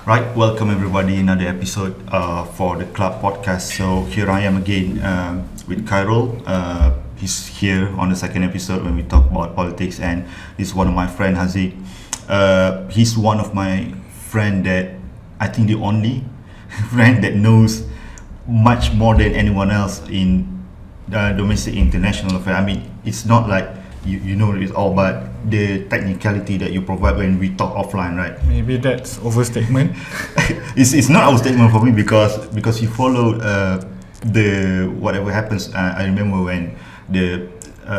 Right, welcome everybody. Another episode for the KLUB podcast. So here I am again with Khairul. He's here on the second episode when we talk about politics, and he's one of my friend Haziq. He's one of my friend that I think the only friend that knows much more than anyone else in domestic international affairs. I mean, it's not like you know it all, but the technicality that you provide when we talk offline, right? Maybe that's overstatement. It's not overstatement for me because you followed the whatever happens. I remember when the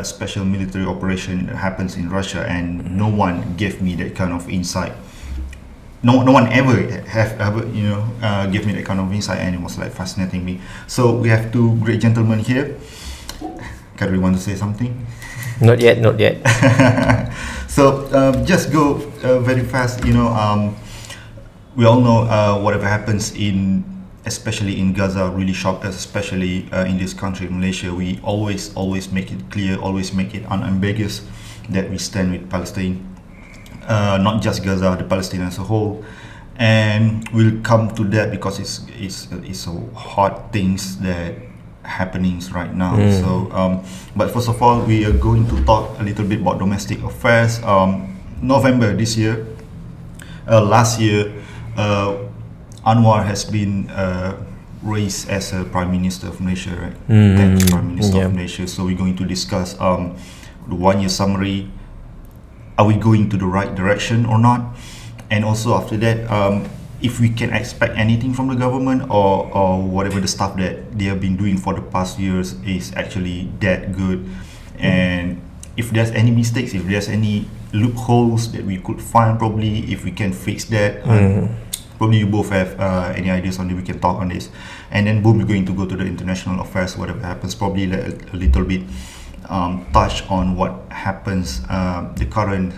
special military operation happens in Russia, and no one gave me that kind of insight. No one ever give me that kind of insight, and it was like fascinating me. So we have two great gentlemen here. Khairul, want to say something? Not yet. So just go very fast. We all know whatever happens especially in Gaza, really shocked us, especially in this country, Malaysia. We always make it clear, always make it unambiguous that we stand with Palestine, not just Gaza, the Palestinians as a whole. And we'll come to that because it's so hard things that happenings right now. So but first of all, we are going to talk a little bit about domestic affairs. November this year, last year, Anwar has been raised as a Prime Minister of Malaysia, right? 10th Prime Minister of Malaysia. So we're going to discuss the 1 year summary. Are we going to the right direction or not? And also after that, if we can expect anything from the government, or whatever the stuff that they have been doing for the past years is actually that good, and if there's any mistakes, if there's any loopholes that we could find, probably if we can fix that. Probably you both have any ideas on it, we can talk on this. And then boom, we're going to go to the international affairs, whatever happens, probably a little bit touch on what happens, the current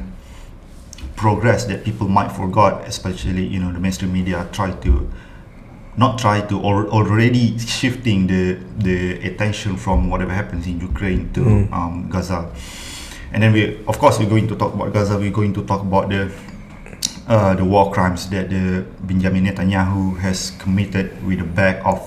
progress that people might forgot, especially the mainstream media already shifting the attention from whatever happens in Ukraine to Gaza. And then we're going to talk about Gaza. We're going to talk about the war crimes that the Benjamin Netanyahu has committed with the back of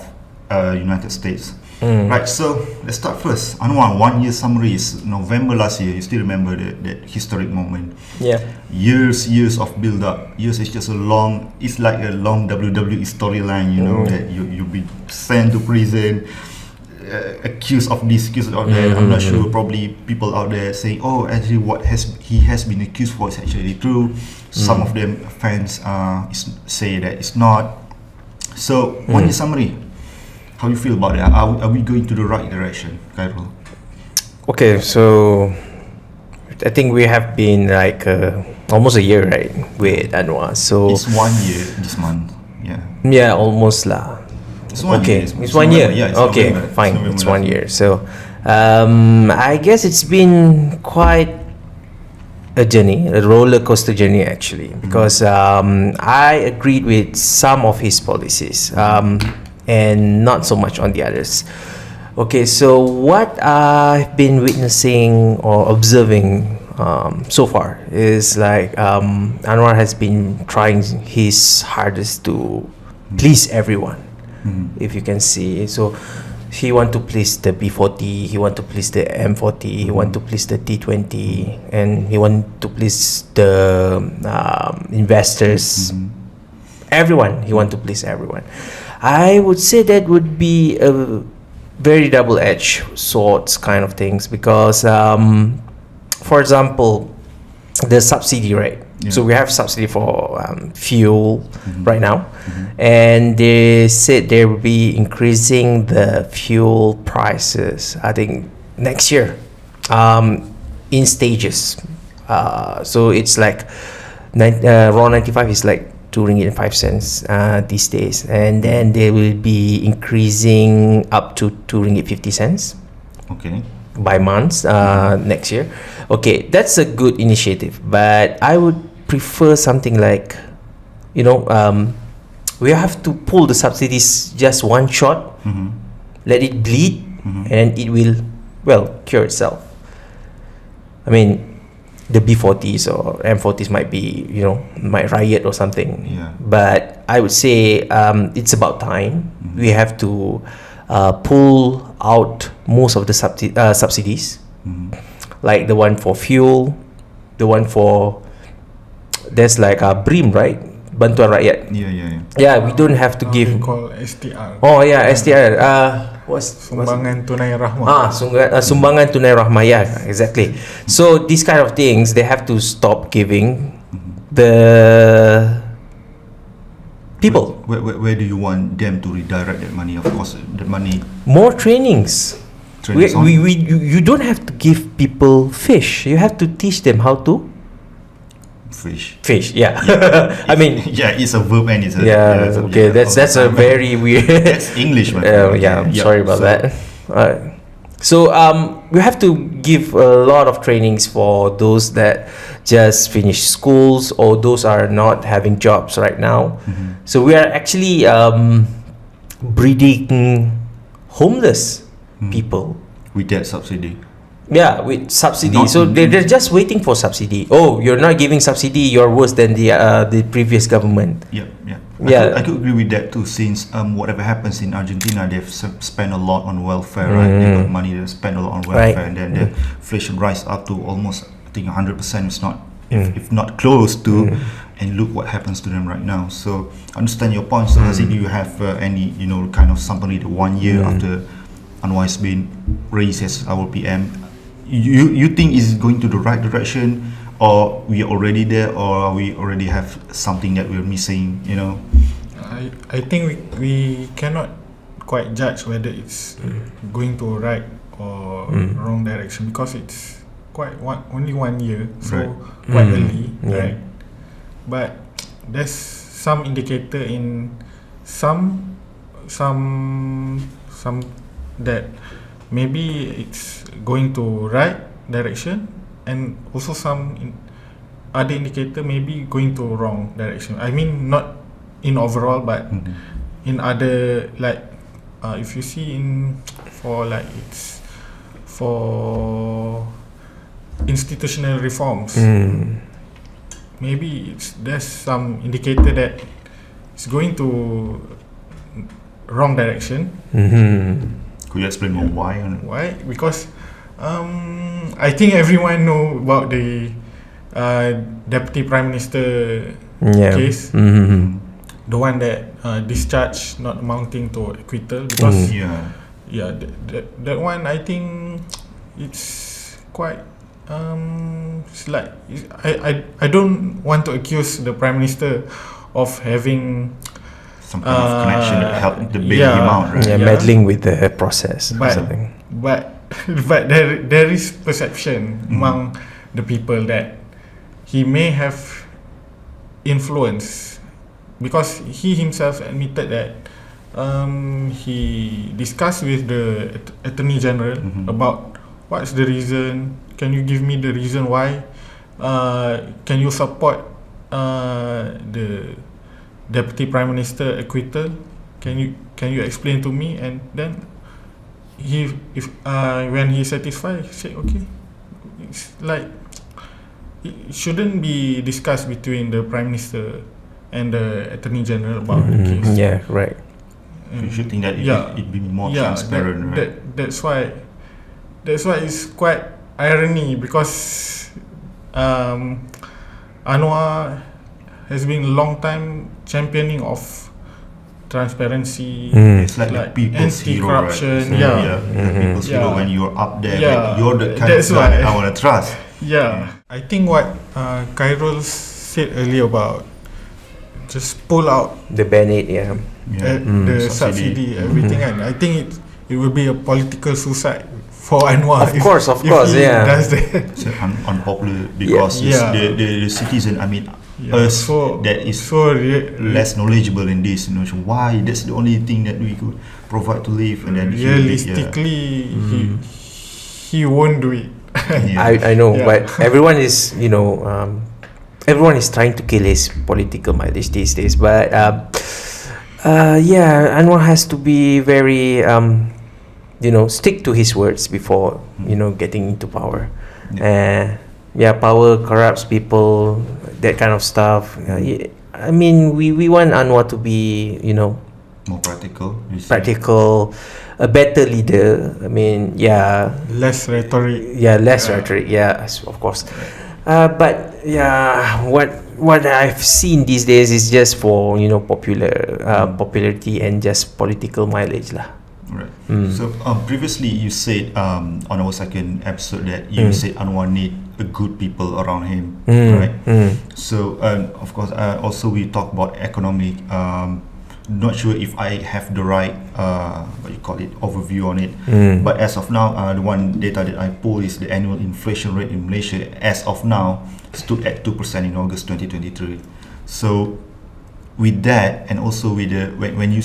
United States. Right, so let's start first. Anwar, 1 year summary is November last year. You still remember that historic moment? Yeah. Years of build up. Years is just it's like a long WWE storyline, that you'll be sent to prison, accused of this, accused of that. I'm not sure, probably people out there saying, oh, actually he has been accused for is actually true. Some of them fans say that it's not. So 1 year summary. How do you feel about that? Are we going to the right direction, Khairul? Okay, so I think we have been like almost a year, right, with Anwar. So it's 1 year this month. Yeah. Yeah, almost lah. It's 1 year. It's 1 year. Yeah, okay, November. fine. It's 1 year. So I guess it's been quite a journey, a roller coaster journey actually, because I agreed with some of his policies. And not so much on the others. Okay, so what I've been witnessing or observing so far is like Anwar has been trying his hardest to please everyone, if you can see. So he want to please the B40, he want to please the M40, he want to please the T20, and he want to please the investors. Everyone, he want to please everyone. I would say that would be a very double-edged swords kind of things, because for example, the subsidy rate. So we have subsidy for fuel right now, and they said they will be increasing the fuel prices, I think next year, in stages. So it's like RON 95 is like 2 ringgit and 5 cents these days, and then they will be increasing up to 2 ringgit 50 cents by months next year. Okay, that's a good initiative, but I would prefer something like, we have to pull the subsidies just one shot, let it bleed, and it will cure itself. I mean, the B40s or M40s might be, might riot or something. Yeah. But I would say it's about time. We have to pull out most of the subsidies, like the one for fuel, the one for, there's like a BRIM, right? Bantuan Rakyat. Yeah, we don't have to give. They call STR. Oh yeah, STR. Sumbangan Tunai Rahmah. Sumbangan Tunai Rahmah. Yeah, exactly. So these kind of things, they have to stop giving the people. Where do you want them to redirect that money? Of course, the money. More trainings. You don't have to give people fish. You have to teach them how to fish. Yeah. I mean, yeah, it's a verb and it's a okay. That's a very weird. That's English, man. I'm sorry about that. So we have to give a lot of trainings for those that just finished schools or those are not having jobs right now. So we are actually breeding homeless people with that subsidy. Yeah, with subsidy. So they're just waiting for subsidy. Oh, you're not giving subsidy, you're worse than the previous government. I could agree with that too, since whatever happens in Argentina, they've spent a lot on welfare, right? They got money, they spend a lot on welfare, and then the inflation rise up to almost, I think, 100%. It's not, if not close to, and look what happens to them right now. So I understand your point. So Haziq, do you have any, kind of summary, 1 year after Anwar has been raised as our PM? You think is going to the right direction, or we are already there, or we already have something that we're missing? I think we cannot quite judge whether it's going to right or wrong direction, because it's only 1 year, so quite early, right? But there's some indicator in some that maybe it's going to right direction, and also some other indicator maybe going to wrong direction. I mean, not in overall, but in other, like if you see for institutional reforms, maybe there's some indicator that it's going to wrong direction. Could you explain more why? Why? Because I think everyone know about the Deputy Prime Minister case. The one that discharge not amounting to acquittal, because that one, I think it's quite it's like, I don't want to accuse the Prime Minister of having some kind of connection that helped the bail him out, right? Meddling with the process or something. But there is perception among the people that he may have influence, because he himself admitted that he discussed with the Attorney General about what's the reason. Can you give me the reason why? Can you support the Deputy Prime Minister acquittal? Can you explain to me? And then when he satisfied, he said okay. It's like it shouldn't be discussed between the Prime Minister and the Attorney General about the case. Yeah, right. You should think that it'd be more transparent, right? That's why it's quite irony, because Anwar has been a long time championing of transparency. It's like the people's anti-corruption, hero, right? The people's hero, when you're up there, like, you're the kind of guy I want to trust. I think what Khairul said earlier about just pull out the Band-Aid, the subsidy, everything, and I think it will be a political suicide for Anwar. Of course, does that. It's unpopular because the citizen, I mean, us that is less knowledgeable in this, why that's the only thing that we could provide to live, and then realistically he won't do it. I know, but everyone is everyone is trying to kill his political mileage these days, but Anwar has to be very stick to his words before getting into power. power corrupts people, that kind of stuff. I mean, we want Anwar to be, more practical. Practical, a better leader. I mean, less rhetoric. Less rhetoric. Of course. But what I've seen these days is just for popularity and just political mileage lah. Right. So previously you said on our second episode that you said Anwar need a good people around him, right? So of course also we talk about economic. Not sure if I have the right overview on it, but as of now, the one data that I pulled is the annual inflation rate in Malaysia as of now stood at 2% in August 2023. So with that, and also with the when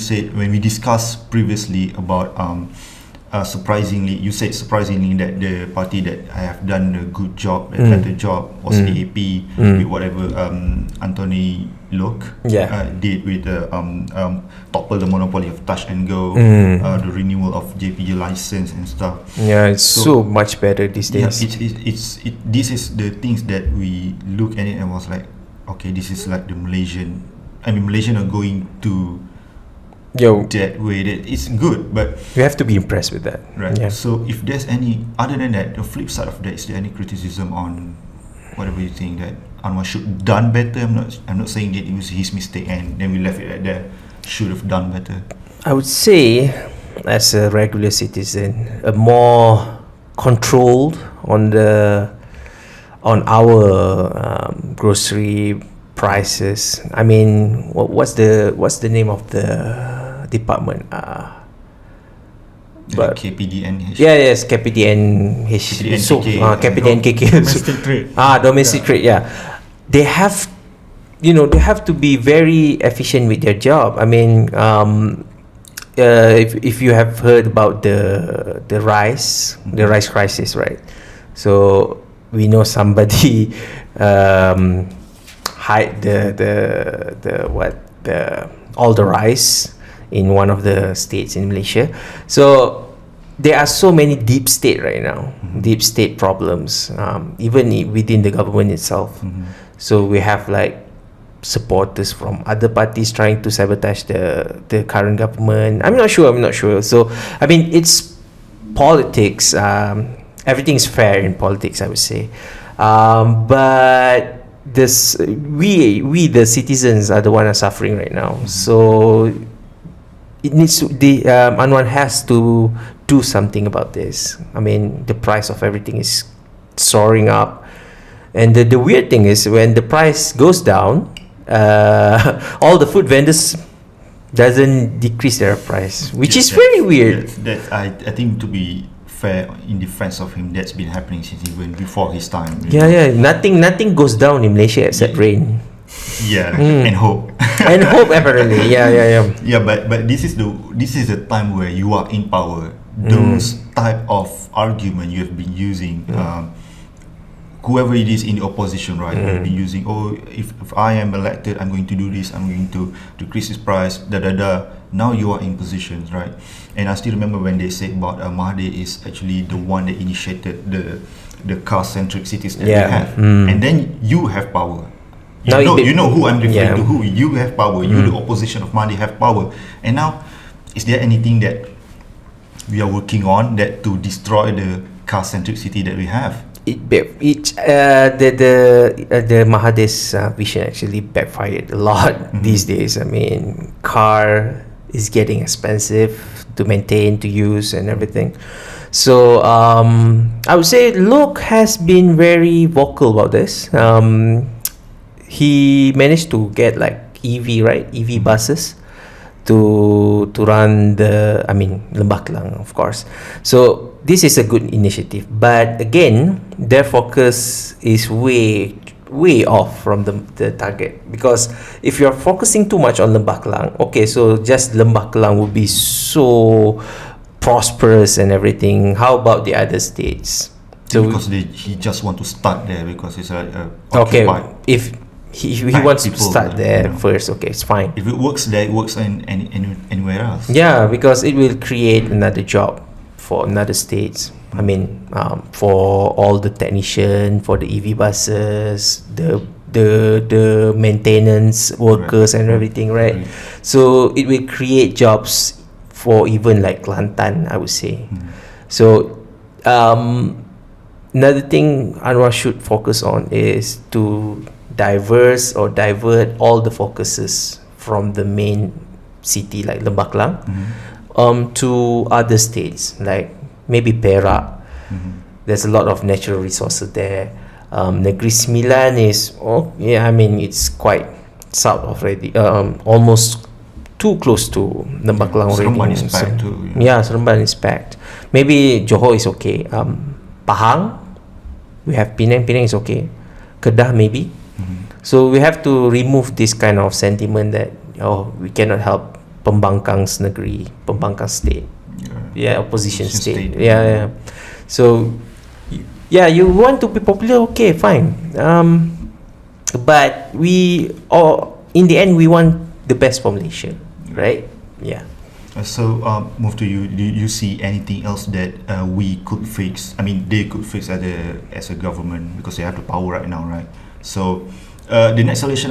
we discussed previously about surprisingly that the party that I have done a good job, a better job was AAP with whatever Anthony Locke did with the topple the monopoly of touch and go, the renewal of JPG license and stuff. It's so much better these days. This is the things that we look at it and was like, okay, this is like the Malaysian are going to that way. That it's good, but you have to be impressed with that, right? So if there's any other than that, the flip side of that, is there any criticism on whatever you think that Anwar should done better? I'm not saying that it was his mistake and then we left it at that. Should have done better. I would say, as a regular citizen, a more controlled on our grocery prices. I mean, what's the name of the department? But KPDNH. Yes, KPDNH. So KPDNKK. Domestic trade. Domestic trade. Yeah, they have to be very efficient with their job. I mean, if you have heard about the rice crisis, right? So we know somebody hide all the rice in one of the states in Malaysia. So there are so many deep state right now, deep state problems, even within the government itself. So we have like supporters from other parties trying to sabotage the current government. I'm not sure. So I mean, it's politics. Everything is fair in politics, I would say. But we the citizens are the one suffering right now. So it needs to, Anwar has to do something about this. I mean, the price of everything is soaring up, and the weird thing is when the price goes down, all the food vendors doesn't decrease their price, which is very weird. I think, to be fair, in defense of him, that's been happening since even before his time. Nothing goes down in Malaysia except rain. And hope. And hope, apparently. But this is the time where you are in power. Those type of argument you have been using, whoever it is in the opposition, right? You've been using, if I am elected, I'm going to do this, I'm going to decrease this price, Now you are in positions, right? And I still remember when they said about Mahathir is actually the one that initiated the car-centric cities that we have. And then you have power. You know who I'm referring to. Who you have power. You, the opposition of Mahathir, have power. And now, is there anything that we are working on that to destroy the car-centric city that we have? The Mahathir's vision actually backfired a lot these days. I mean, car is getting expensive to maintain, to use, and everything. So I would say Locke has been very vocal about this. He managed to get like EV buses to run Lembah Kelang, of course. So this is a good initiative, but again, their focus is way off from the target, because if you're focusing too much on Lembah Kelang, okay, so just Lembah Kelang would be so prosperous and everything. How about the other states? So because he just want to start there because it's occupied. If he wants to start there first, okay, it's fine. If it works there, it works anywhere else. Yeah, because it will create another job for another states. I mean, for all the technician, for the EV buses, the maintenance workers and everything, right? So it will create jobs for even like Kelantan, I would say. So another thing Anwar should focus on is to divert all the focuses from the main city like Lembah Kelang to other states like maybe Perak. There's a lot of natural resources there. Negeri Sembilan is it's quite south already, almost too close to Lembah Kelang already. Seremban is packed too. Seremban is packed. Maybe Johor is okay. Pahang, we have Penang is okay. Kedah maybe. So we have to remove this kind of sentiment that we cannot help Pembangkang's negeri, Pembangkang state. Opposition state. So you want to be popular, okay, fine. But in the end we want the best for Malaysia, right? So move to you. Do you see anything else that we could fix? I mean, they could fix as a government because they have the power right now, right? So the next election,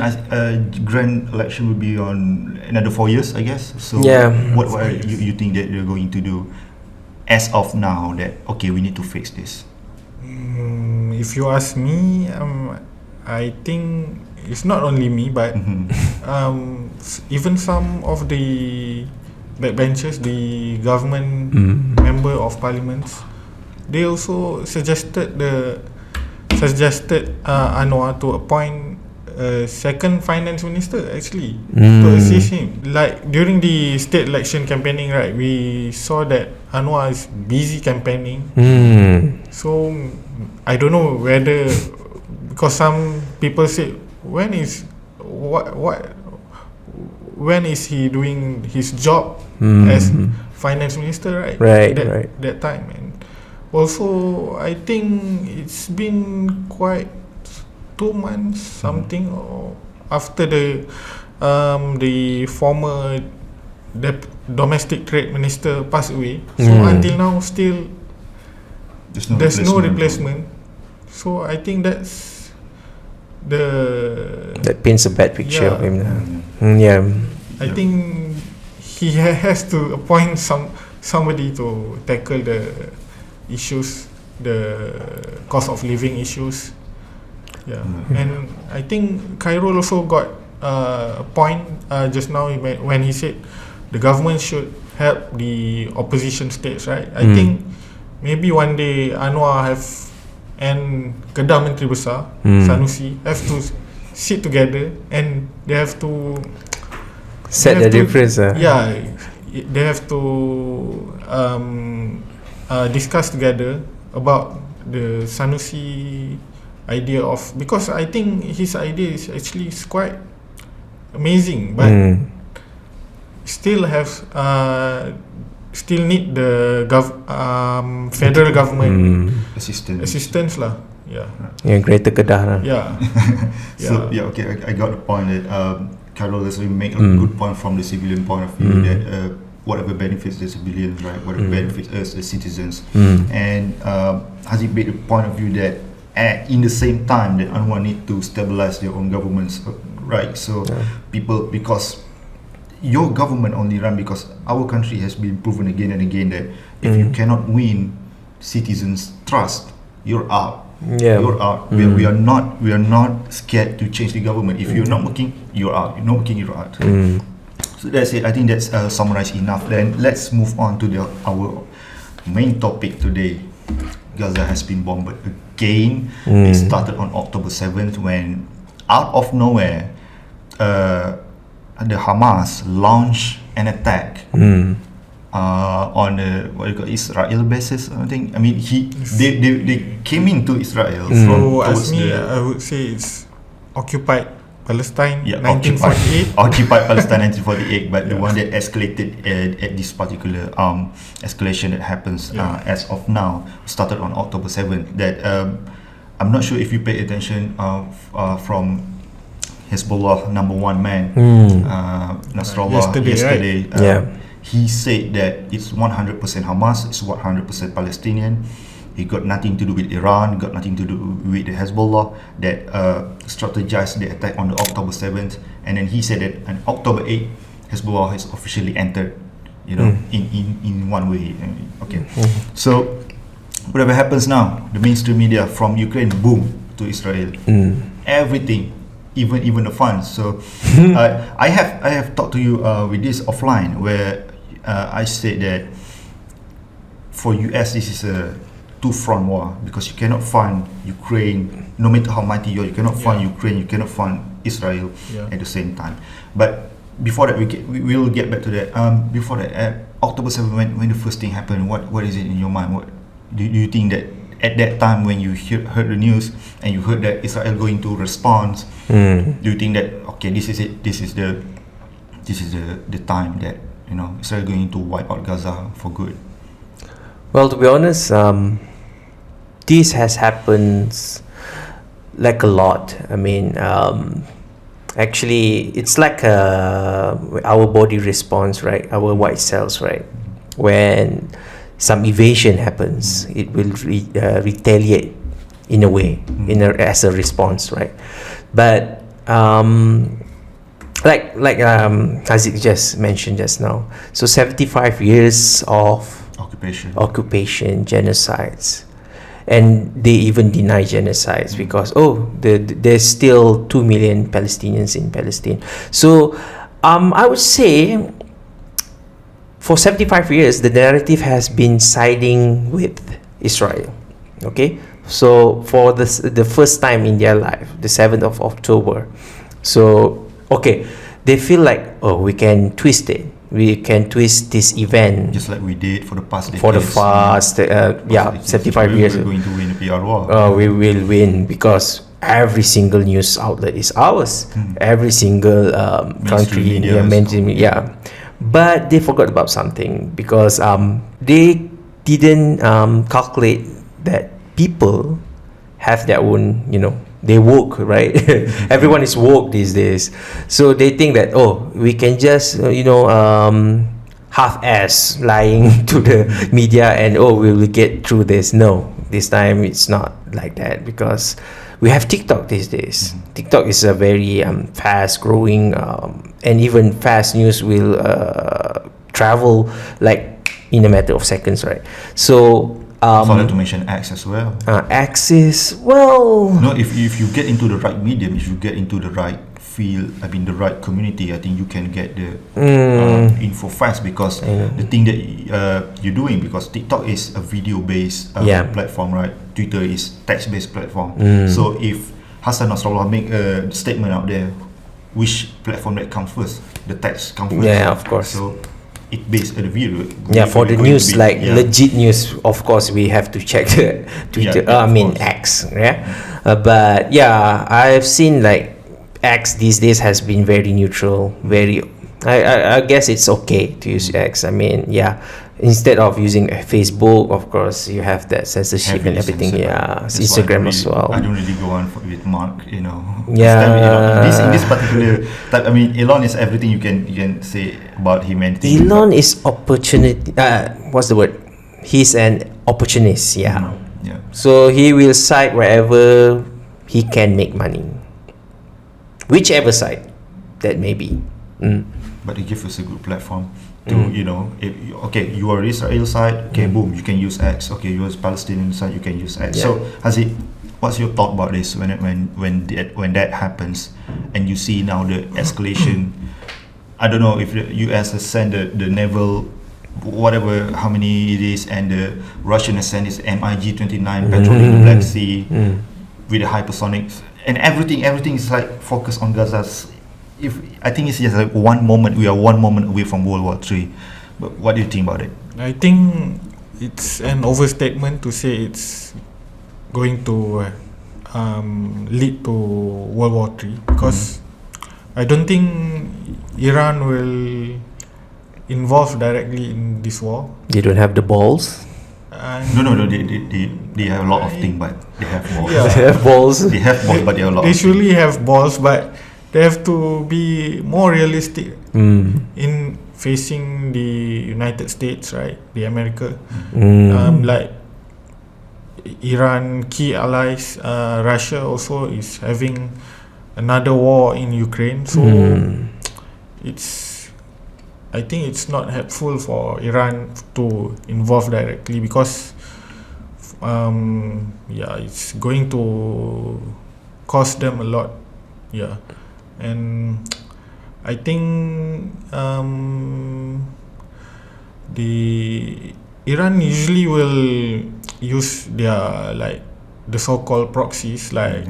grand election will be on another 4 years, I guess. So what you think that they're going to do as of now? That okay, we need to fix this. If you ask me, I think it's not only me, but even some of the backbenchers, the government member of parliaments, they also suggested Anwar to appoint a second finance minister actually to assist him. Like during the state election campaigning, right, we saw that Anwar is busy campaigning. So I don't know whether, because some people say when is he doing his job as finance minister, right? That time. And also I think it's been quite 2 months something or after the former domestic trade minister passed away. So until now still there's no replacement. So I think that paints a bad picture of him. I think he has to appoint somebody to tackle the issues, the cost of living issues. And I think Khairul also got a point just now when he said the government should help the opposition states, right? I think maybe one day Anwar and Kedah Menteri Besar Sanusi have to sit together and they have to set the difference. They have to discuss together about the Sanusi idea of, because I think his idea is actually quite amazing, but still need the federal government assistance lah. Greater Kedah lah. So okay, I got the point that Khairul has made a good point from the civilian point of view that whatever benefits the civilians, right, whatever benefits us the citizens, and Haziq made the point of view that in the same time that Anwar need to stabilise their own governments, right? So people, because your government only run because our country has been proven again and again that if you cannot win citizens' trust, you're out. You're out. We are not scared to change the government. If you're not working, you're out. You're not working, you're out. So that's it. I think that's summarized enough. Then let's move on to our main topic today. Gaza has been bombed again. It started on October 7th when, out of nowhere, the Hamas launched an attack on the Israel bases. I think. I mean, they came into Israel. So as me, I would say it's occupied Palestine, 1948. Occupied Palestine, 1948. But the one that escalated at this particular escalation that happens as of now started on October 7th. That I'm not sure if you pay attention from Hezbollah number one man, Nasrallah, yesterday. He said that it's 100% Hamas, it's 100% Palestinian, It got nothing to do with Iran, got nothing to do with the Hezbollah that strategized the attack on the October 7th. And then he said that on October 8th, Hezbollah has officially entered, in one way. Okay. So whatever happens now, the mainstream media from Ukraine, boom, to Israel. Everything, even the funds. So I have talked to you with this offline, where I said that for US this is a two-front war, because you cannot fund Ukraine, no matter how mighty you are. You cannot fund Ukraine, you cannot fund Israel at the same time. But before that, we will get back to that. Before that, October 7th, when the first thing happened, what is it in your mind? What do you think that at that time when you heard the news and you heard that Israel going to respond, do you think that okay, this is it? This is the time that Israel going to wipe out Gaza for good? Well, to be honest, this has happened like a lot. I mean, actually, it's like our body response, right? Our white cells, right? When some evasion happens, it will retaliate in a way, as a response, right? But like Haziq just mentioned just now, so 75 years of occupation, genocides, and they even deny genocides because there's still 2 million Palestinians in Palestine. So I would say for 75 years the narrative has been siding with Israel. Okay, so for the first time in their life, the 7th of October, so okay, they feel like we can twist it. We can twist this event just like we did for the past decades. 75 years. We're going to win the PR war. We will win because every single news outlet is ours. Every single country, mainstream media. But they forgot about something because they didn't calculate that people have their own, they woke, right? Everyone is woke these days, so they think that we can just half-ass lying to the media and we will get through this. No, this time it's not like that, because we have TikTok these days. TikTok is a very fast growing, and even fast news will travel like in a matter of seconds, right? So forgot to mention X as well. X is, well, no, if you get into the right medium, if you get into the right field, the right community, I think you can get the info fast, because the thing that you're doing, because TikTok is a video based platform, right? Twitter is text based platform. So if Hassan Nasrallah make a statement out there, which platform that comes first? The text comes first. Yeah, of course. So it based on the video. For the news, legit news, of course, we have to check the Twitter. X. But I've seen like X these days has been very neutral. I guess it's okay to use X. Instead of using Facebook, of course, you have that censorship and everything. Instagram as well. I don't really go on with Mark, In this particular type, Elon is everything you can say about him. And Elon is opportunity. What's the word? He's an opportunist. So he will side wherever he can make money, whichever side that may be. But he gives us a good platform to, you are Israel side, boom, you can use X. Okay, you are Palestinian side, you can use X. So Haziq, what's your thought about this when that happens and you see now the escalation? I don't know if the US has sent the naval, whatever, how many it is, and the Russian has sent its MiG-29 patrolling the Black Sea with the hypersonics, and everything is like focused on Gaza. I think it's just like we are one moment away from World War III. But what do you think about it? I think it's an overstatement to say it's going to lead to World War III, because I don't think Iran will involve directly in this war. They don't have the balls. No. They have a lot of things, but they have balls. They have balls. They have balls, but they have a lot. They surely have balls, but they have to be more realistic in facing the United States, right? The America. Like Iran key allies, Russia also is having another war in Ukraine. So I think it's not helpful for Iran to involve directly, because it's going to cost them a lot. And I think the Iran usually will use their, like, the so-called proxies, like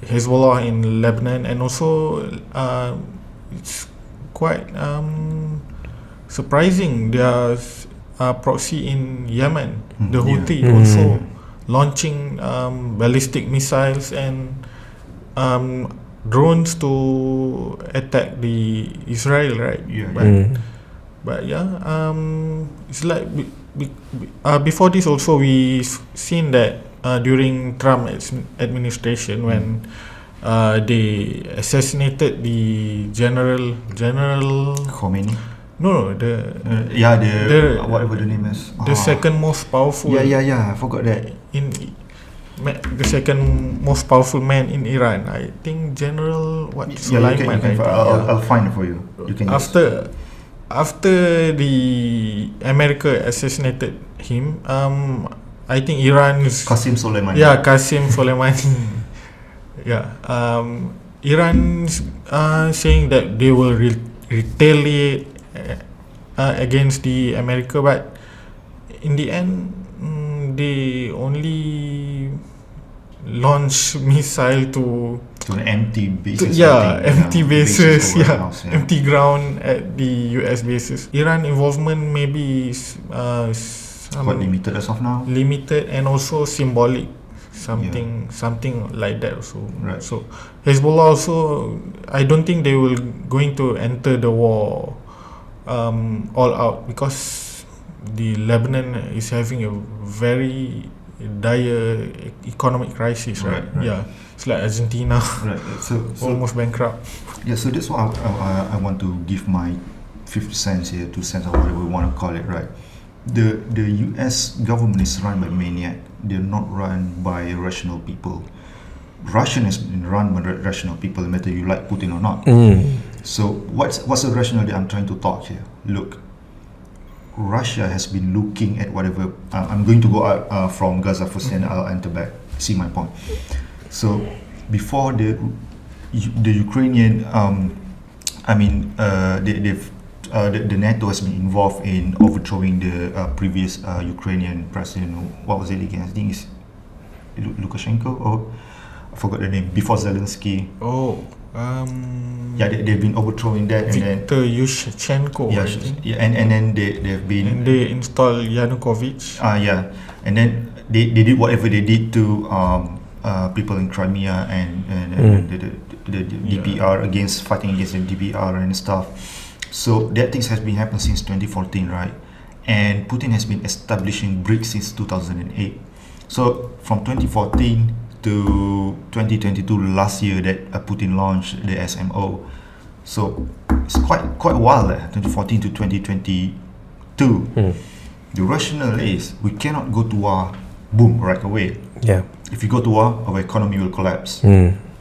Hezbollah in Lebanon, and also it's quite surprising, there's a proxy in Yemen, the Houthi also launching ballistic missiles and drones to attack the Israel, right? But it's like before this also we've seen that during Trump administration, when they assassinated the general Khomeini. No, whatever the name is. The second most powerful. I forgot that. The second most powerful man in Iran, I think General Sulaiman. I'll find it for you. You can after the America assassinated him, I think Iran is Qasem Soleimani. Qasem Soleimani. Iran saying that they will retaliate against the America, but in the end they only launch missile to an empty bases. Empty bases, empty ground at the US bases. Iran involvement maybe is quite limited as of now. Limited and also symbolic, something like that also. Right. So Hezbollah also, I don't think they will going to enter the war all out, because the Lebanon is having a very dire economic crisis, right? It's like Argentina, right? So almost bankrupt. So that's why I want to give my 50 cents here, 2 cents, or whatever we want to call it, right? The US government is run by maniac. They're not run by rational people. Russian is run by rational people, no matter you like Putin or not. So what's the rationale that I'm trying to talk here? Look, Russia has been looking at whatever. I'm going to go out from Gaza first, and I'll enter back. See my point. So before the Ukrainian, the NATO has been involved in overthrowing the previous Ukrainian president. What was it again? I think it's Lukashenko, or I forgot the name. Before Zelensky. They've been overthrowing that, Viktor and then Yushchenko. And then they've been. And they installed Yanukovych. And then they did whatever they did to people in Crimea and the DPR, fighting against the DPR and stuff. So that things has been happening since 2014, right? And Putin has been establishing BRICS since 2008. So from 2014 to 2022, last year, that Putin launched the SMO. So it's quite a while there, 2014 to 2022. The rationale is we cannot go to war, boom, right away. If you go to war, our economy will collapse.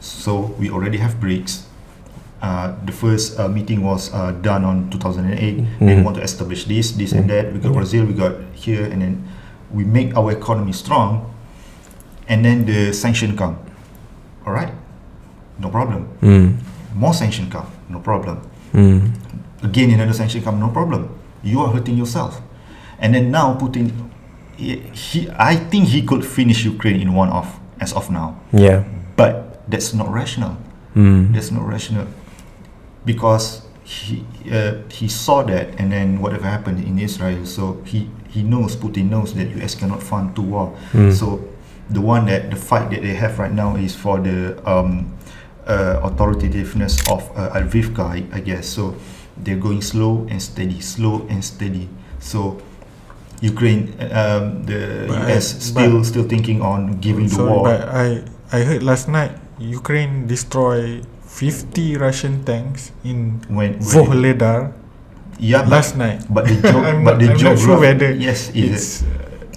So we already have BRICS. The first meeting was done on 2008. They want to establish this and that. We got Brazil, we got here, and then we make our economy strong, and then the sanction come. All right, no problem. More sanction come, no problem. Again, another sanction come, no problem. You are hurting yourself. And then now Putin, I think he could finish Ukraine in one off as of now. But that's not rational. That's not rational, because he saw that, and then whatever happened in Israel. So Putin knows that US cannot fund to war. So the fight that they have right now is for the authoritativeness of Avivka, I guess. So they're going slow and steady. So Ukraine, US still thinking on giving the war. But I heard last night Ukraine destroyed 50 Russian tanks in Vuhledar. Last night. But the joke, I'm not sure whether yes, it's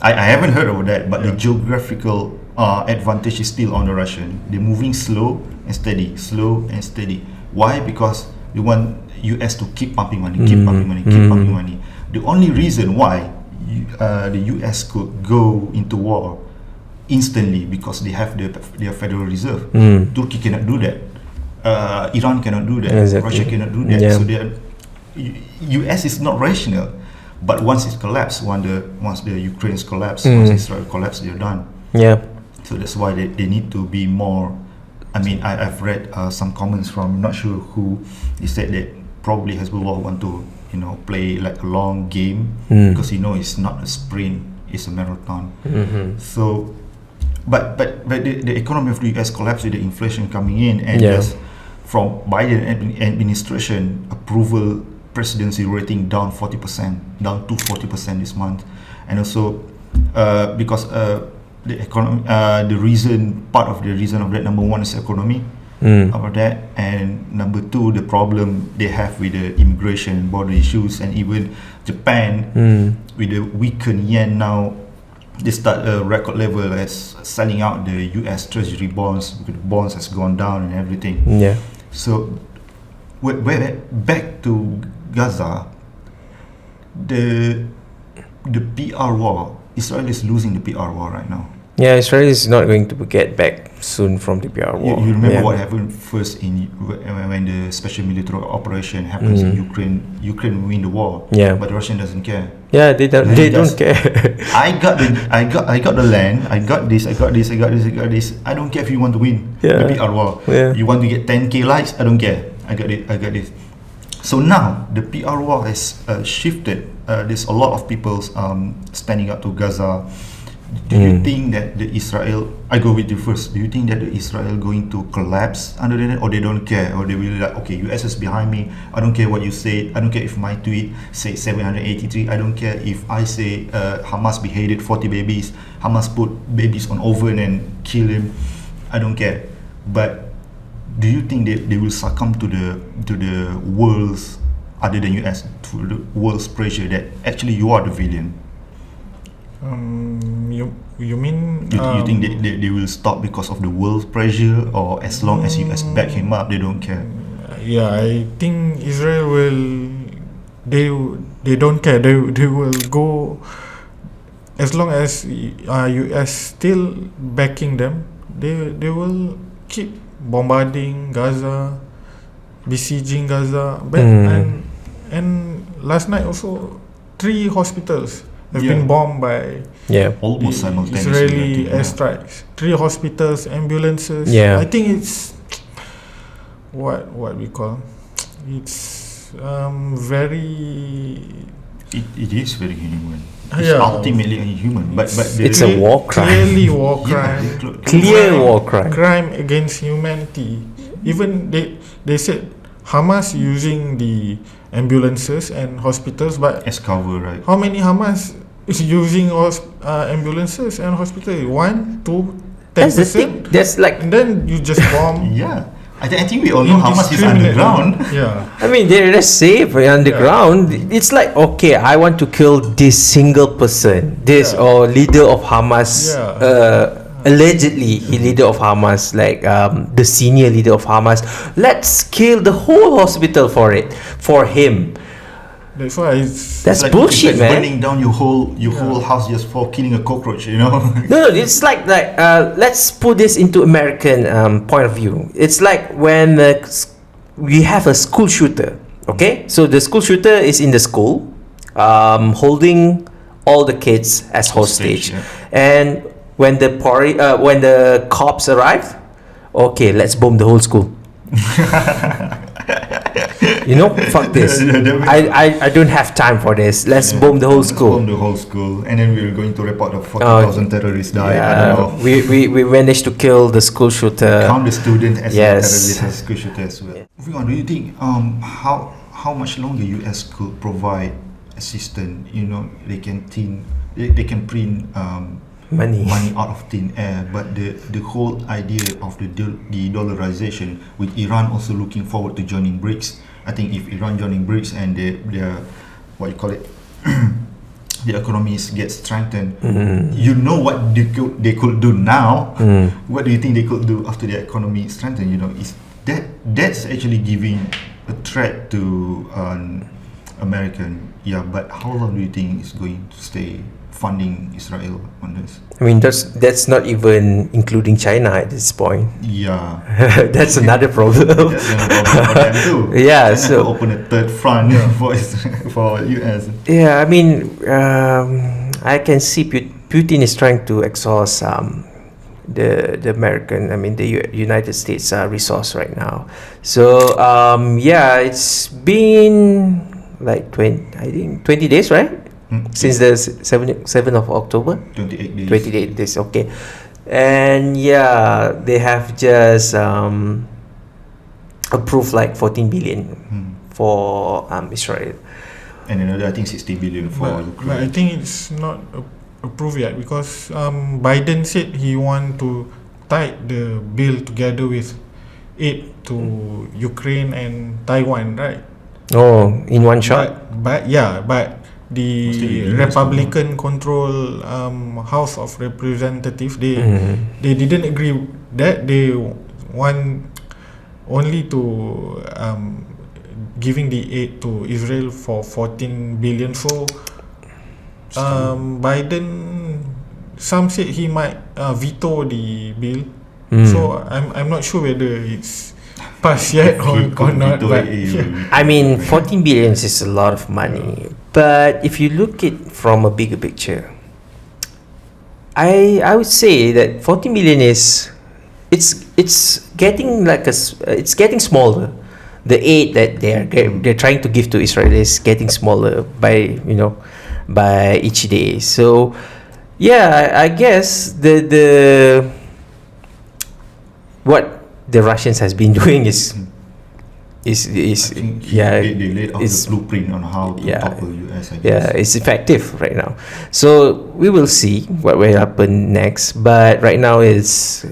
I haven't heard of that, but the geographical advantage is still on the Russian. They're moving slow and steady. Why? Because they want US to keep pumping money, keep pumping money. The only reason why the US could go into war instantly because they have their Federal Reserve. Turkey cannot do that. Iran cannot do that. Exactly. Russia cannot do that. So US is not rational. But once it collapsed, once the Ukraine's collapsed, once Israel collapsed, they're done. Yeah. So that's why they need to be more. I mean, I've read some comments from not sure who. They said that probably Hezbollah want to play like a long game because it's not a sprint, it's a marathon. So, but the economy of the US collapsed with the inflation coming in, and just from Biden administration approval presidency rating down 40%, down to 40% this month, and also because the economy, part of the reason of that, number one is economy, about that, and number two, the problem they have with the immigration, border issues, and even Japan with the weakened yen now, they start a record level as selling out the US Treasury bonds because the bonds has gone down and everything. Yeah. So, back to Gaza, the PR war. Israel is losing the PR war right now. Yeah, Israel is not going to get back soon from the PR war. You remember what happened first when the special military operation happens in Ukraine? Ukraine win the war, but the Russian doesn't care. Yeah, they don't care. I got the land. I got this. I don't care if you want to win the PR war. You want to get 10k likes. I don't care. I got this. So now the PR war has shifted. There's a lot of people standing up to Gaza. Do you think that the Israel? I go with you first. Do you think that the Israel going to collapse under that, or they don't care, or they will like, okay, US is behind me. I don't care what you say. I don't care if my tweet say 783. I don't care if I say Hamas beheaded 40 babies. Hamas put babies on oven and kill them. I don't care. But do you think they will succumb to the world's, other than US, to the world's pressure that actually you are the villain? You mean you think they will stop because of the world's pressure, or as long as US back him up, they don't care? Yeah, I think Israel will. They don't care. They will go as long as US still backing them. They will keep bombarding Gaza, besieging Gaza. And last night also 3 hospitals have been bombed by almost simultaneously Israeli airstrikes. 3 hospitals, ambulances. I think it's what we call. It's very. It is very inhuman. It's ultimately inhuman, but it's a war crime. Clearly war crime. Clear war crime. Crime against humanity. Even they said Hamas using the ambulances and hospitals, but as cover, right? How many Hamas is using ambulances and hospitals? 1, 2, 10%. That's like, and then you just bomb. I think we all know Hamas is underground. I mean, they're safe underground. It's like, okay, I want to kill this single person, or leader of Hamas. Allegedly, he leader of Hamas, like the senior leader of Hamas. Let's kill the whole hospital for him. That's why that's like bullshit, man. Burning down your whole house just for killing a cockroach, No, it's like let's put this into American point of view. It's like when we have a school shooter. Okay, so the school shooter is in the school, holding all the kids as hostage, and when the cops arrive, okay, let's bomb the whole school. Fuck this. I don't have time for this. Let's bomb the whole school. Bomb the whole school, and then we're going to report the 40,000 terrorists died. I don't know. We managed to kill the school shooter. Count the student as a terrorist, as school shooter as well. Moving on, do you think how much longer US could provide assistance? They can print money out of thin air, but the whole idea of the de-dollarization, with Iran also looking forward to joining BRICS. I think if Iran joining BRICS and they're what you call it the economies get strengthened, you know what they could do now. What do you think they could do after the economy strengthened? You know, is that's actually giving a threat to American. Yeah, but how long do you think it's going to stay funding Israel on this? I mean, that's not even including China at this point. Yeah, That's another problem. that's another problem for them too. Yeah, China so could open a third front for US. yeah, I mean, I can see Putin is trying to exhaust the American, I mean, the United States resource right now. So yeah, it's been like 20 days, right? Since the 7th of October. 28 days. 28 days, okay. And yeah, they have just approved like 14 billion for Israel. And another, I think, 60 billion for Ukraine. But I think it's not approved yet because Biden said he want to tie the bill together with aid to Ukraine and Taiwan, right? Oh, in one shot? But the Republican control House of Representatives, they didn't agree that they want only to giving the aid to Israel for 14 billion. So Biden, some said he might veto the bill. So I'm not sure whether it's passed yet or not. But I mean, 14 billion is a lot of money. But if you look at from a bigger picture, I would say that 14 million is it's getting like it's getting smaller. The aid that they're trying to give to Israel is getting smaller by each day. So yeah, I guess the what the Russians has been doing is I think they laid out the blueprint on how to topple US, I guess. Yeah, it's effective right now. So we will see what will happen next. But right now it's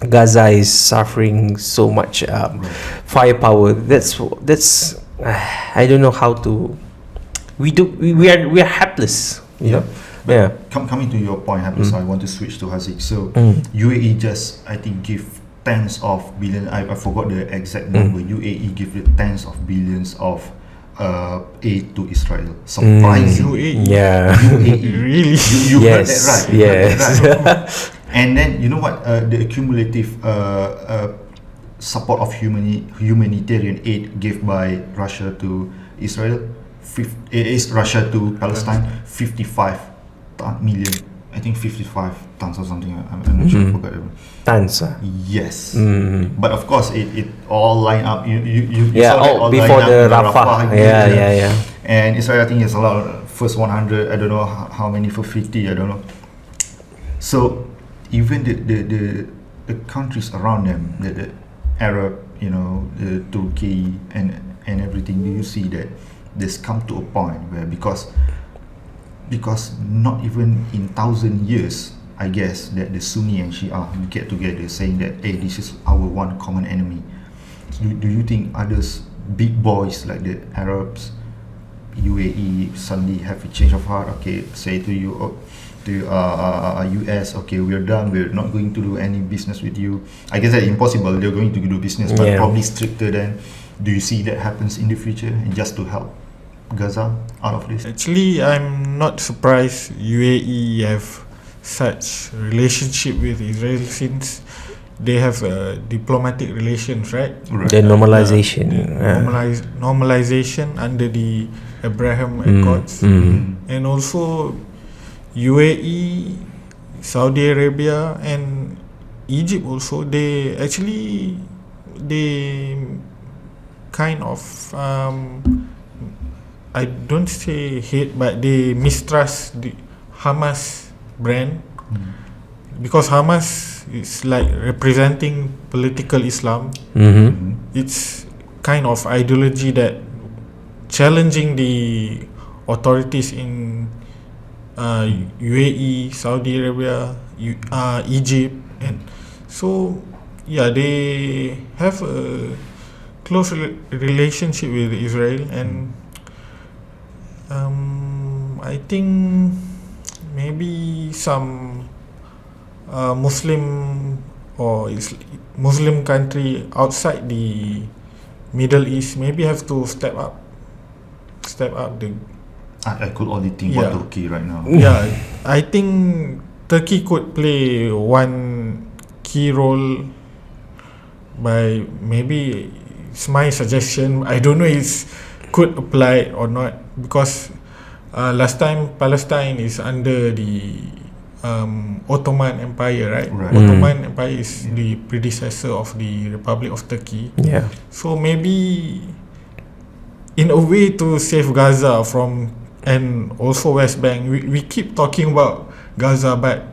Gaza is suffering so much firepower. That's I don't know how to. We are helpless. You know. Yeah. Coming to your point, Hafiz, I want to switch to Haziq. So UAE just, I think, give tens of billions. I forgot the exact number. UAE give the tens of billions of aid to Israel. Surprising. UAE. Yeah. UAE. Really? You heard that right. Yes. Heard that right. And then you know what? The accumulative support of humanitarian aid given by Russia to Israel, is Russia to Palestine, 55 million. I think 55 tons or something. I'm not sure. I forgot it. Tons. Yes. But of course, it all line up. You saw that all before line the up Rafah. Yeah. And Israel, I think, is allowed first 100. I don't know how many for 50. I don't know. So even the countries around them, the Arab, the Turkey and everything, do you see that this come to a point where because not even in 1,000 years, I guess, that the Sunni and Shia get together saying that, hey, this is our one common enemy. Do you think others, big boys like the Arabs, UAE, suddenly have a change of heart? Okay, say to you, to US, okay, we're done, we're not going to do any business with you. I guess that's impossible. They're going to do business, but probably stricter than. Do you see that happens in the future, and just to help Gaza out of this? Actually, I'm not surprised UAE have such relationship with Israel since they have diplomatic relations, right? The normalization. Normalization under the Abraham Accords. And also UAE, Saudi Arabia and Egypt also, they kind of I don't say hate, but they mistrust the Hamas brand because Hamas is like representing political Islam. It's kind of ideology that challenging the authorities in UAE, Saudi Arabia, Egypt, and so they have a close relationship with Israel, and I think maybe some Muslim or Muslim country outside the Middle East maybe have to step up the. I could only think about Turkey right now. Yeah, I think Turkey could play one key role by maybe, it's my suggestion, I don't know if could apply or not, because last time Palestine is under the Ottoman Empire, right? Ottoman Empire is the predecessor of the Republic of Turkey. Yeah. So maybe in a way to save Gaza from, and also West Bank, we keep talking about Gaza, but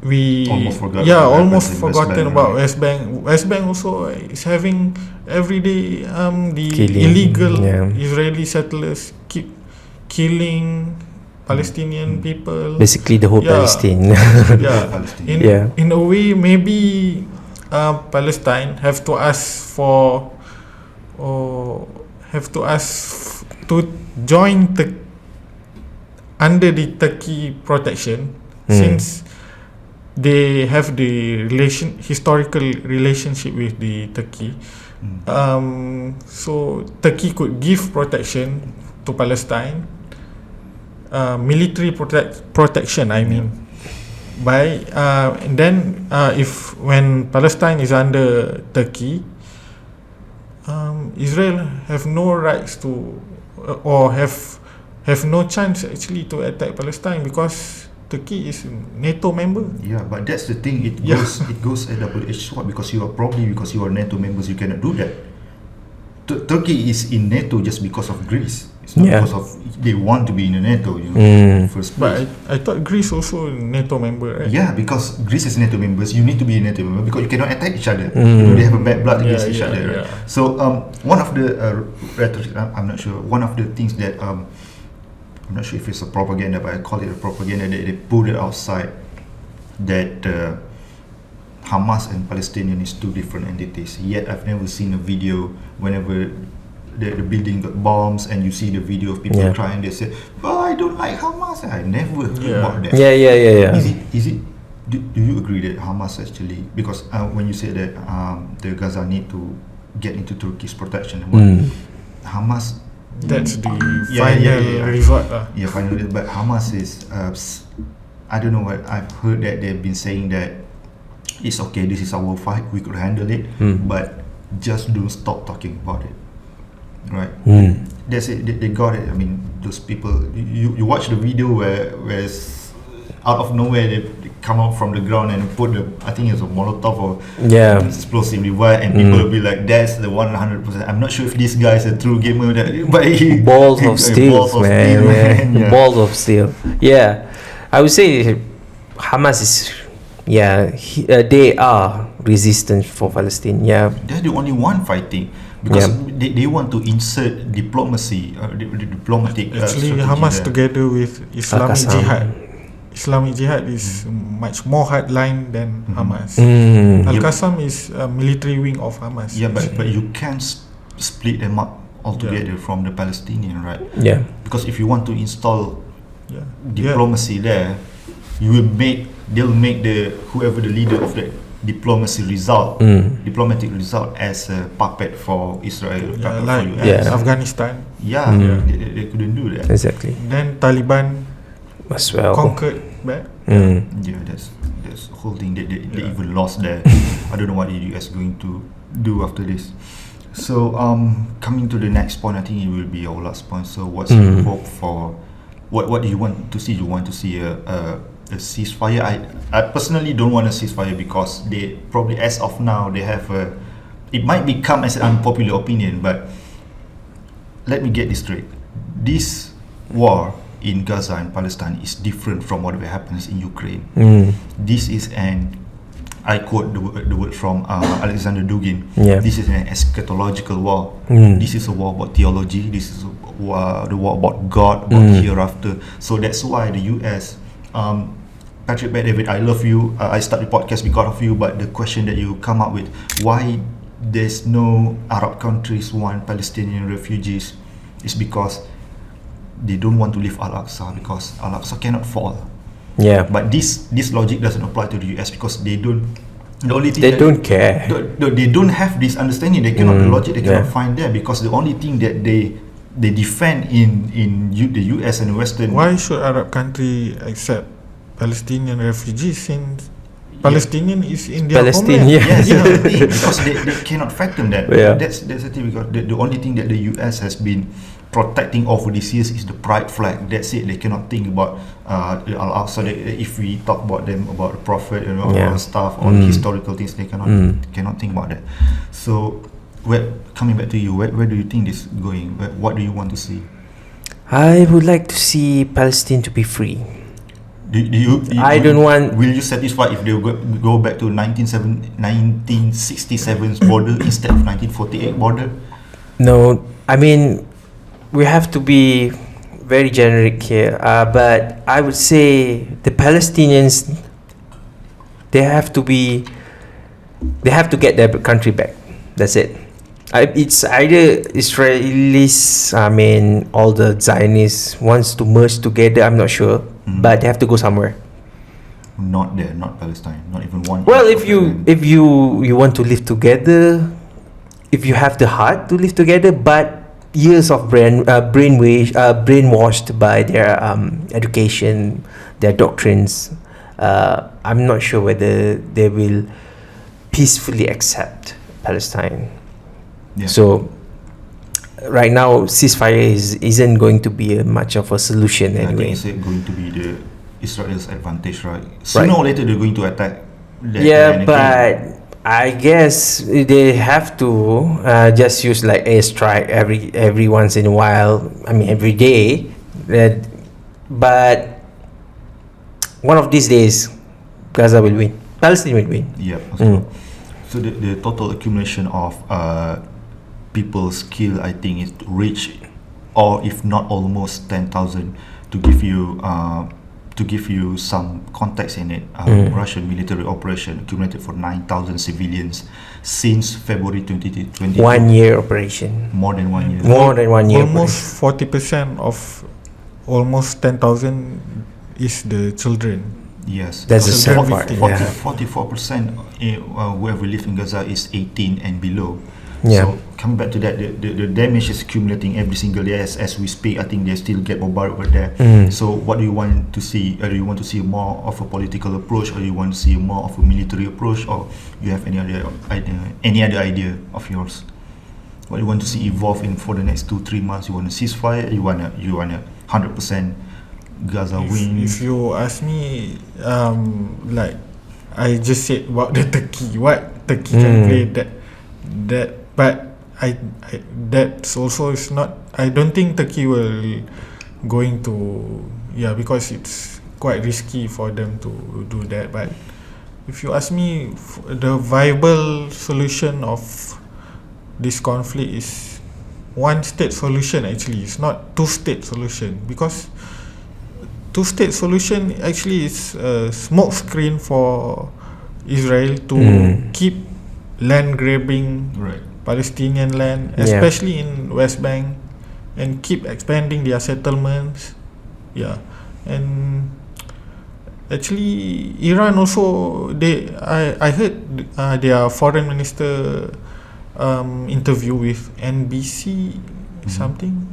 we almost forgotten about West Bank. West Bank also is having everyday the illegal Israeli settlers keep killing Palestinian people. Basically the whole Palestine. In a way, maybe Palestine have to ask for, or have to ask to join under the Turkey protection, since they have the historical relationship with the Turkey. So Turkey could give protection to Palestine, military protection, I mean, by and then if when Palestine is under Turkey, Israel have no rights to or have no chance actually to attack Palestine, because Turkey is a NATO member. Yeah, but that's the thing. It goes a double-edged sword, because you are NATO members, you cannot do that. Turkey is in NATO just because of Greece. It's not because of they want to be in NATO, first place. But I thought Greece also a NATO member, right? Yeah, because Greece is NATO members, you need to be a NATO member because you cannot attack each other. They have a bad blood against each other. Right? So one of the rhetoric, I'm not sure. One of the things that I'm not sure if it's a propaganda, but I call it a propaganda, that they put it outside, that Hamas and Palestinian is two different entities. Yet I've never seen a video whenever the building got bombs and you see the video of people crying, they say, "Oh, I don't like Hamas." I never heard about that. Yeah. Is it? Do you agree that Hamas actually, because when you say that the Gaza need to get into Turkey's protection, Hamas, that's the final resort. Yeah, final. But Hamas is, I don't know what I've heard, that they've been saying that it's okay, this is our fight, we could handle it, but just don't stop talking about it. Right? That's it. They got it. I mean, those people. You watch the video where out of nowhere they come out from the ground and put I think it's a Molotov or explosive device, and people will be like, "That's the 100%." I'm not sure if this guy is a true gamer, but balls of steel, man. Balls of steel. Yeah, I would say Hamas is. They are resistant for Palestine. Yeah, they're the only one fighting. Because they want to insert diplomacy, the diplomatic. Actually, Hamas together with Islamic Jihad. Islamic Jihad is much more hardline than Hamas. Al-Qassam is a military wing of Hamas. Yeah, but you can't split them up altogether from the Palestinian, right? Yeah. Because if you want to install diplomacy there, they'll make whoever the leader of the diplomatic result as a puppet for Israel, like for US. Afghanistan. They couldn't do that. Exactly. Then Taliban as well conquered back. That's the whole thing. They even lost there. I don't know what the US going to do after this. So coming to the next point, I think it will be our last point. So what's your hope for? What do you want to see? You want to see a ceasefire? I personally don't want a ceasefire, because they probably, as of now, they have it might become as an unpopular opinion, but let me get this straight. This war in Gaza and Palestine is different from whatever happens in Ukraine. This is I quote the word from Alexander Dugin. This is an eschatological war. This is a war about theology. This is the war about God, about hereafter. So that's why the US, Patrick David, I love you. I started the podcast because of you. But the question that you come up with, why there's no Arab countries want Palestinian refugees, is because they don't want to leave Al-Aqsa because Al-Aqsa cannot fall. Yeah. But this logic doesn't apply to the US because they don't. The only thing They don't care. They don't have this understanding. They cannot the logic. They cannot Yeah. find there because the only thing that they defend in the US and Western. Why should Arab country accept Palestinian refugees since Palestinian is in their Palestine, homeland? yeah. Yes, that's the thing, because they cannot fathom that. Yeah. That's the thing, because the only thing that the US has been protecting over these years is the pride flag. That's it. They cannot think about Al-Aqsa. If we talk about them, about the Prophet and all Yeah. the stuff, all the historical things, they cannot think about that. So, coming back to you, where do you think this is going? What do you want to see? I would like to see Palestine to be free. I don't want. Will you satisfy if they go back to 1967's border instead of 1948 border? No, I mean, we have to be very generic here. But I would say the Palestinians, they have to get their country back. That's it. It's either Israelis, I mean, all the Zionists wants to merge together. I'm not sure, but they have to go somewhere. Not there, not Palestine, not even one. Well, if you want to live together, if you have the heart to live together, but years of brainwashed by their education, their doctrines, I'm not sure whether they will peacefully accept Palestine. Yeah. So right now, ceasefire isn't going to be much of a solution anyway. I think it's going to be the Israel's advantage, right? Sooner or later, they're going to attack. But I guess they have to just use like airstrike every once in a while. I mean, every day. But one of these days, Gaza will win. Palestine will win. Yeah. So the total accumulation of people's skill, I think, is to reach, or if not almost 10,000. To give you some context in it, Russian military operation accumulated for 9,000 civilians since February 2020. 1 year operation. More than 1 year. More than 1 year. Almost 40% of almost 10,000 is the children. Yes. That's the sad Children part. victim. Yeah. 44% whoever live in Gaza is 18 and below. Yeah. So coming back to that, the damage is accumulating every single day as we speak. I think they still get bombarded over there. So what do you want to see? Do you want to see more of a political approach, or do you want to see more of a military approach, or you have any other idea of yours? What do you want to see evolve in for the next 2-3 months? You want a ceasefire? You want a 100% Gaza win? If you ask me, like I just said about the Turkey, what Turkey can play that. But I that's also is not. I don't think Turkey will going to because it's quite risky for them to do that. But if you ask me, the viable solution of this conflict is one-state solution. Actually, it's not two-state solution, because two-state solution actually is a smoke screen for Israel to keep land grabbing Palestinian land, especially in West Bank, and keep expanding their settlements. And actually Iran also, I heard their foreign minister interview with NBC something,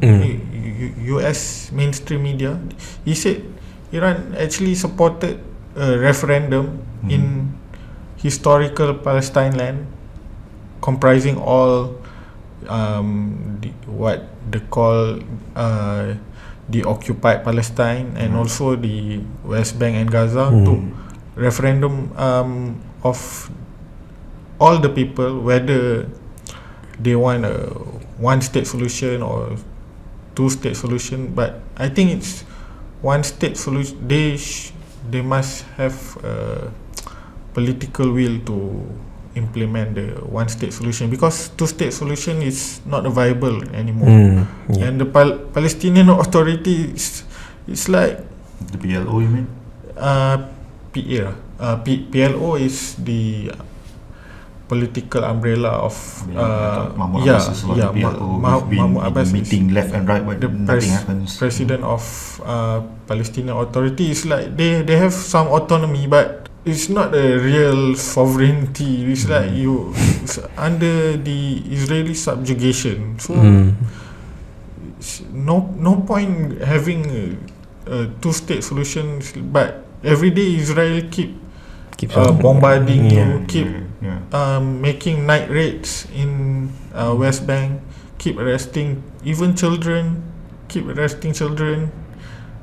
US mainstream media. He said Iran actually supported a referendum in historical Palestine land, comprising all what they call the occupied Palestine and also the West Bank and Gaza, to referendum of all the people whether they want a one-state solution or two-state solution. But I think it's one-state solution. They must have political will to implement the one-state solution, because two-state solution is not viable anymore. And the Palestinian Authority it's like the PLO, you mean? PLO is the political umbrella of Mahmoud Abbas is one of the PLO. We've been Mahmoud Abbas is meeting left and right, but the nothing happens. president of Palestinian Authority. Is like they have some autonomy, but it's not a real sovereignty. It's like it's under the Israeli subjugation. So no point having a two-state solution. But every day Israel keeps bombarding you, making night raids in West Bank, keep arresting even children,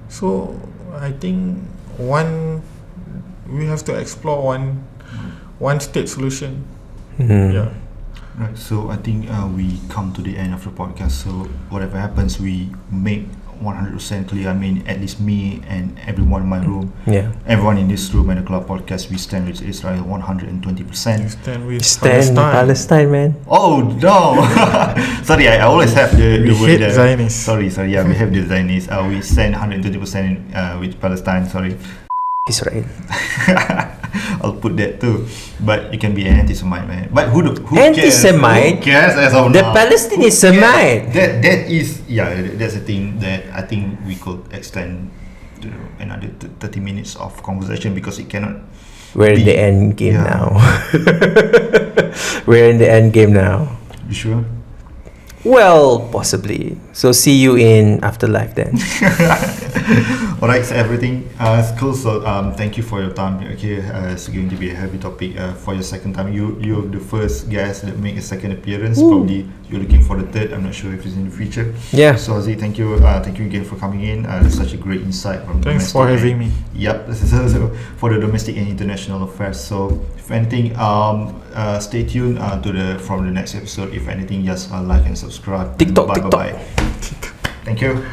So I think we have to explore one state solution. Yeah. Right, so I think we come to the end of the podcast. So whatever happens, we make 100% clear. I mean, at least me and everyone in my room, everyone in this room and the Club Podcast, we stand with Israel 120%. You stand with Palestine, man. Oh no! Sorry, I always have the word hate Zionists. Sorry, yeah, we have the Zionists. We stand 120% with Palestine. Sorry. Israel. I'll put that too. But you can be an anti-Semite, man. But who anti-Semite? Who cares as of the now? Palestinian Semite. That is, that's a thing that I think we could extend to another 30 minutes of conversation, because it cannot. We're in the end game now. We're in the end game now. You sure? Well, possibly. So see you in afterlife then. Alright, so everything is cool. So thank you for your time. Okay, it's going to be a heavy topic for your second time. You're the first guest that make a second appearance. Probably you're looking for the third. I'm not sure if it's in the future. Yeah. So Haziq, thank you again for coming in. Such a great insight from. Thanks for having me. Yep. So for the domestic and international affairs. So if anything, stay tuned from the next episode. If anything, just like and subscribe. TikTok. Bye. Thank you.